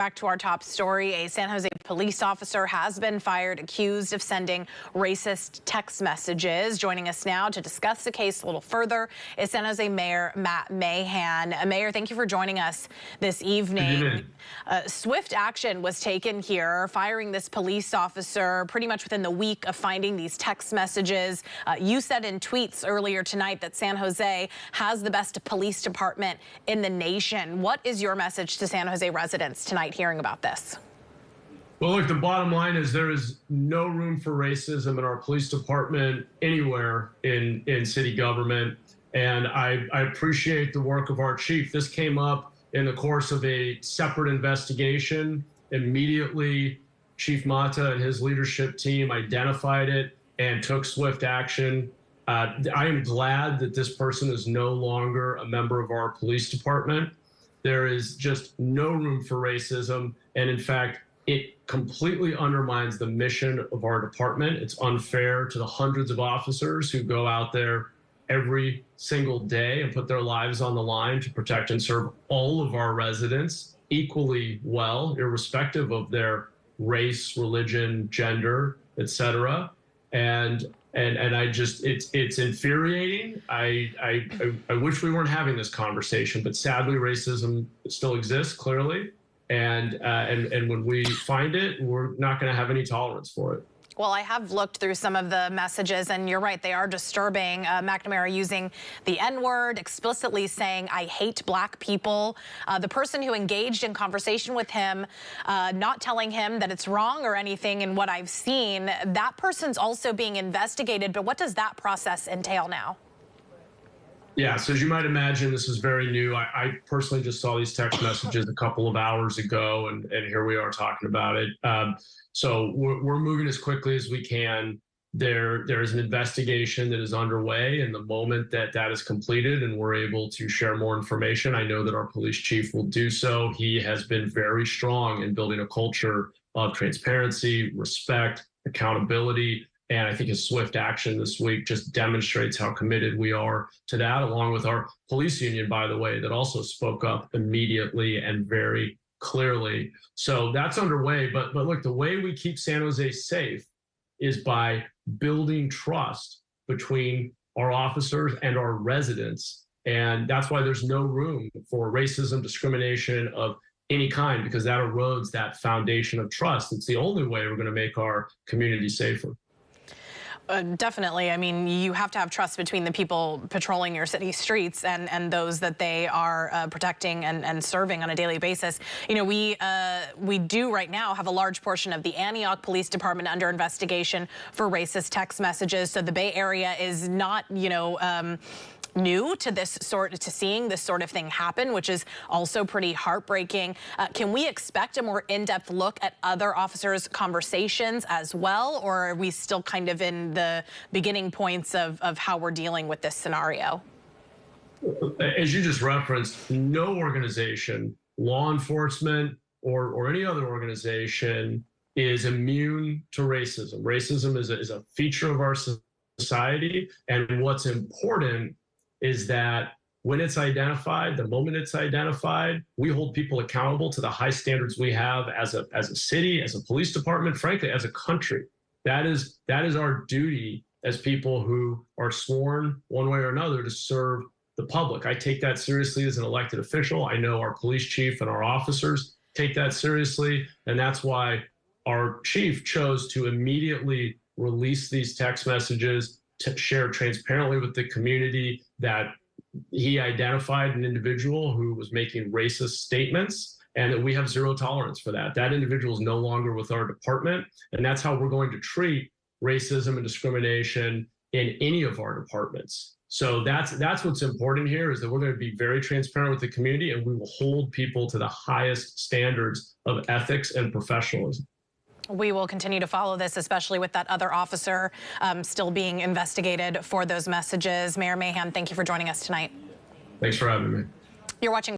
Back to our top story, a San Jose police officer has been fired, accused of sending racist text messages. Joining us now to discuss the case a little further is San Jose Mayor Mahan. Mayor, thank you for joining us this evening. Swift action was taken here, firing this police officer pretty much within the week of finding these text messages. You said in tweets earlier tonight that San Jose has the best police department in the nation. What is your message to San Jose residents tonight hearing about this? Well, look, the bottom line is there is no room for racism in our police department anywhere in city government. And I appreciate the work of our chief. This came up in the course of a separate investigation. Immediately, Chief Mata and his leadership team identified it and took swift action. I am glad that this person is no longer a member of our police department. There is just no room for racism. And in fact, it completely undermines the mission of our department. It's unfair to the hundreds of officers who go out there every single day and put their lives on the line to protect and serve all of our residents equally well, irrespective of their race, religion, gender, etc. And I just, it's infuriating. I wish we weren't having this conversation, but sadly, racism still exists clearly. And when we find it, we're not going to have any tolerance for it. Well, I have looked through some of the messages, and you're right, they are disturbing. McNamara using the N-word, explicitly saying, "I hate black people." The person who engaged in conversation with him, not telling him that it's wrong or anything in what I've seen, that person's also being investigated. But what does that process entail now? Yeah, so as you might imagine, this is very new. I personally just saw these text messages a couple of hours ago, and here we are talking about it. So we're moving as quickly as we can. There is an investigation that is underway, and the moment that that is completed and we're able to share more information, I know that our police chief will do so. He has been very strong in building a culture of transparency, respect, accountability. And I think his swift action this week just demonstrates how committed we are to that, along with our police union, by the way, that also spoke up immediately and very clearly. So that's underway. But look, the way we keep San Jose safe is by building trust between our officers and our residents. And that's why there's no room for racism, discrimination of any kind, because that erodes that foundation of trust. It's the only way we're going to make our community safer. Definitely. I mean, you have to have trust between the people patrolling your city streets and those that they are protecting and serving on a daily basis. You know, we do right now have a large portion of the Antioch Police Department under investigation for racist text messages. So the Bay Area is not, new to seeing this sort of thing happen, which is also pretty heartbreaking. Can we expect a more in-depth look at other officers' conversations as well, or are we still kind of in the beginning points of how we're dealing with this scenario? As you just referenced, no organization, law enforcement or any other organization, is immune to racism. Racism is a feature of our society, and what's important is that when it's identified, the moment it's identified, we hold people accountable to the high standards we have as a city, as a police department, frankly, as a country. That is our duty as people who are sworn one way or another to serve the public. I take that seriously as an elected official. I know our police chief and our officers take that seriously, and that's why our chief chose to immediately release these text messages, to share transparently with the community that he identified an individual who was making racist statements, and that we have zero tolerance for that. That individual is no longer with our department, and that's how we're going to treat racism and discrimination in any of our departments. So that's what's important here, is that we're going to be very transparent with the community, and we will hold people to the highest standards of ethics and professionalism. We will continue to follow this, especially with that other officer still being investigated for those messages. Mayor Mahan, thank you for joining us tonight. Thanks for having me. You're watching